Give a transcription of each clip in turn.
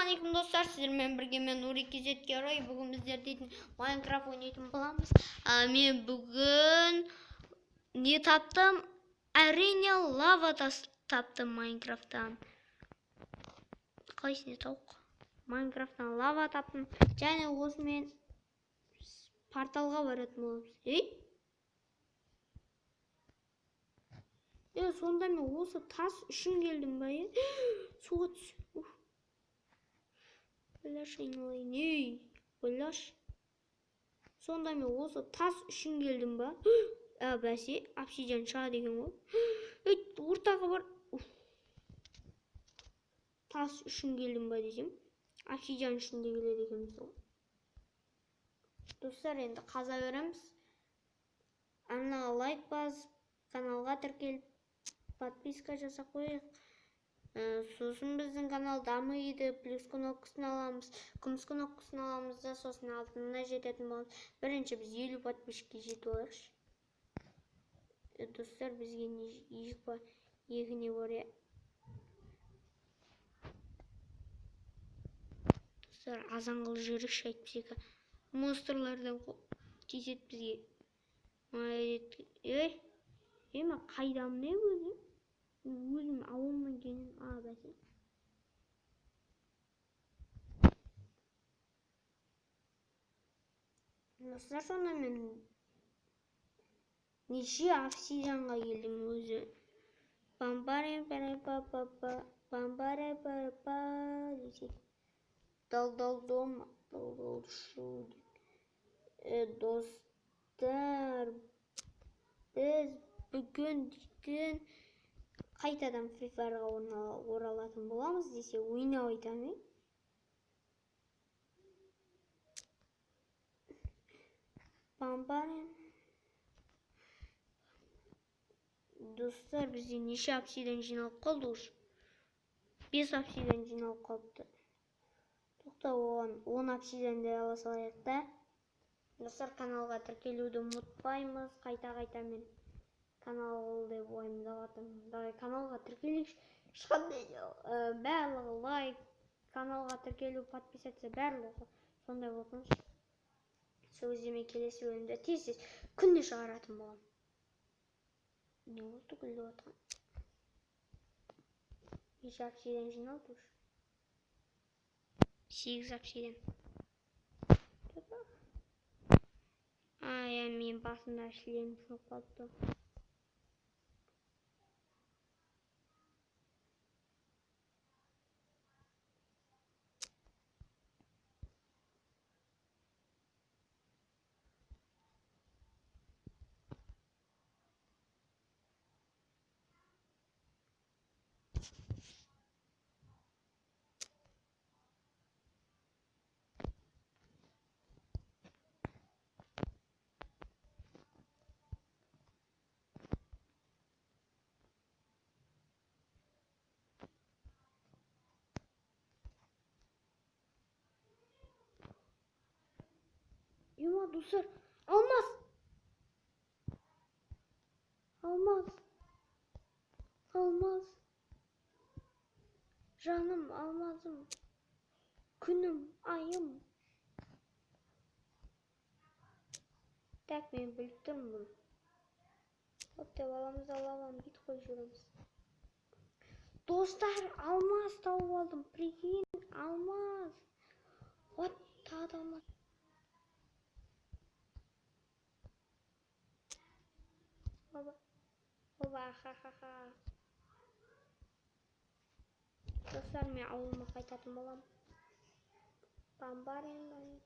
Ассалаумағалейкум достар, сіздермен бірге мен Нури Кезеткерой. Бүгін біздер дейтін Майнкрафт ойнайтын боламыз. Мен бүгін не таптым? Әрине лава таптым Майнкрафттан. Қайсыны тауық? Майнкрафттан лава таптым. Және осымен порталға баратын боламыз. Сонда мен осы тас үшін келдім ба? Суға түс. Ойлаш айналайын, ойлаш. Сонда мен осы тас үшін келдім ба? Бәсе, обсидиан шығады екен ғой. Ортаға бар. Тас үшін келдім ба десем, обсидиан үшін де келеді екенбіз ғой. Достар, енді қаза береміз. Арнаға лайк басып, каналға тіркеліп, подписка жасап қойық. Сосын біздің канал дамиды, плюс кнопкасын аламыз, күміс кнопкасын аламыз да, сосын алтынына жететін боламыз. Бірінші біз 50 подписчикке жетіп алайықшы. Достар, бізге екіне бар. Достар, азанғыл жүрікші айтпесек, монстрлардан тезет бізге. Мен қайдам не өзім? Өзім ауылмын кенен, бәсе. Достар, сонда мен неше обсидианға келдім өзі. Бамбаре-пара-па-па-па десе. Дал-дал-дом, дал-дал-шу. Достар, біз бүгін дейтін қайтадан Free Fire'ға оралатын боламыз десе ойнап айтамын. Бамбарем. Достар, бізде неше обсидиан жиналып қалды уже? 5 обсидиан жиналып қалыпты. Тоқта, оған 10 обсидианды ала салайық та. Достар, каналға тіркелуді ұмытпаймыз. Қайта мен каналды ойымдағатым. Каналға тіркелейікші. Ешқандай барлығы лайк, каналға тіркелу, подписаться барлығы сондай болсыншы. Сөздеме келесі бөлімде тез күнде шығаратын болам. Не болды күлді отқан? Неше обсидиан жиналды уже? 8 обсидиан. Мен басында шлем жоқ қалыпты. Достар, алмаз! Жаным, алмазым, күнім, айым. Так, мен біліп тұрмын бұл. Деп аламыз, алалам, бит қой жүреміз. Достар, алмаз тауып алдым. Прикинь, алмаз. Вот, тағы алмаз. Оба, ха-ха-ха. Достар, мен ауылыма қайтатын болам. Бамбарен.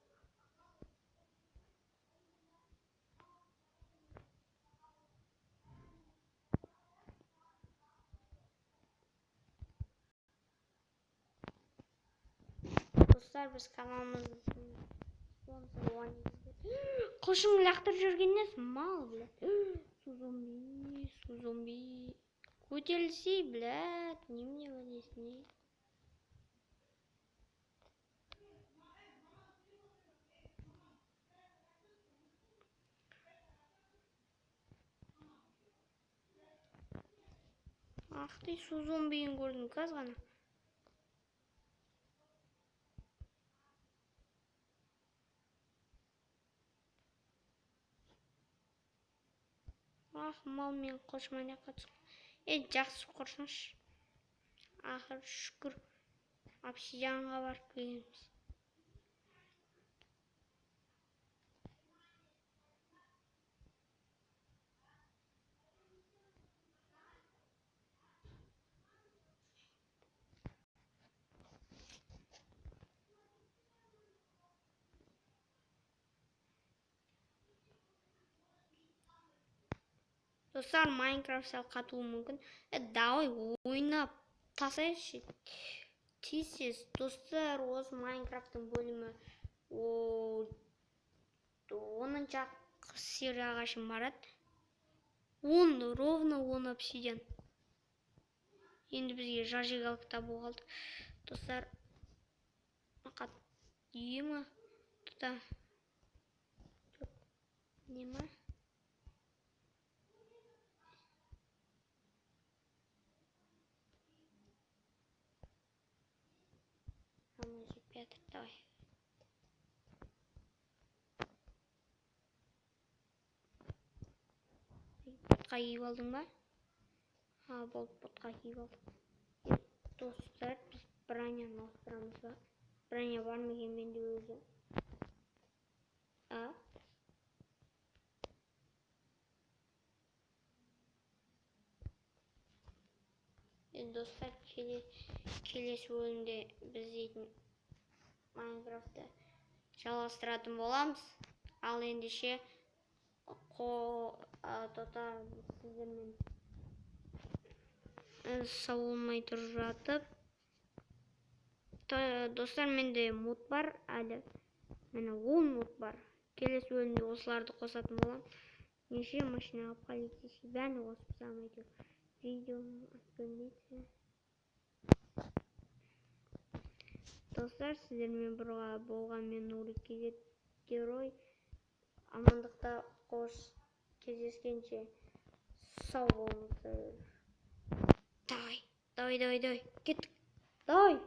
Достар, біз каналымыздың спонсоры ойнаймыз. Қошым лақтырып жүргеннен мал, блядь. Су-зомби. Көтерілсей, блядь. Немене вадесіне? Ах ты, су-зомбиін көрдім, каз ғана. Мал мен қошман жаққа түсіп. Жақсы құрсыншы. Ақыр шүкір. Обсидианға барып келеміз. Достар, Майнкрафт сәл қатуы мүмкін. Давай ойнап тасайықшы. Тез. Достар, осы Майнкрафттың бөлімі 10-шы серияға шейін барады. 10, ровно 10 обсидиан. Енді бізге зажигалка табу қалды. Достар, мақат ема? Тұта. Нема? Давай. Ботқа киіп алдың ба? Болды, ботқа киіп алдым. Достар, біз броняны ауыстырамыз ба? Броня бар ма екен менде өзі? Достар, келесі бөлімде біз дейтін Майнкрафтты жалғастыратын боламыз. Ал ендеше сіздермен сау болмай тұрып жатып. Достар, менде мод бар әлі. Мені 10 мод бар. Келесі бөлімде осыларды қосатын болам. Неше машинаға полицейский бәрін қосып салмайды. Видеоны отгоните. Достар, сіздермен бірге болған мен Нурик герой. Амандықта қош, кездескенше сау болыңыздар. Давай, кеттік. Давай.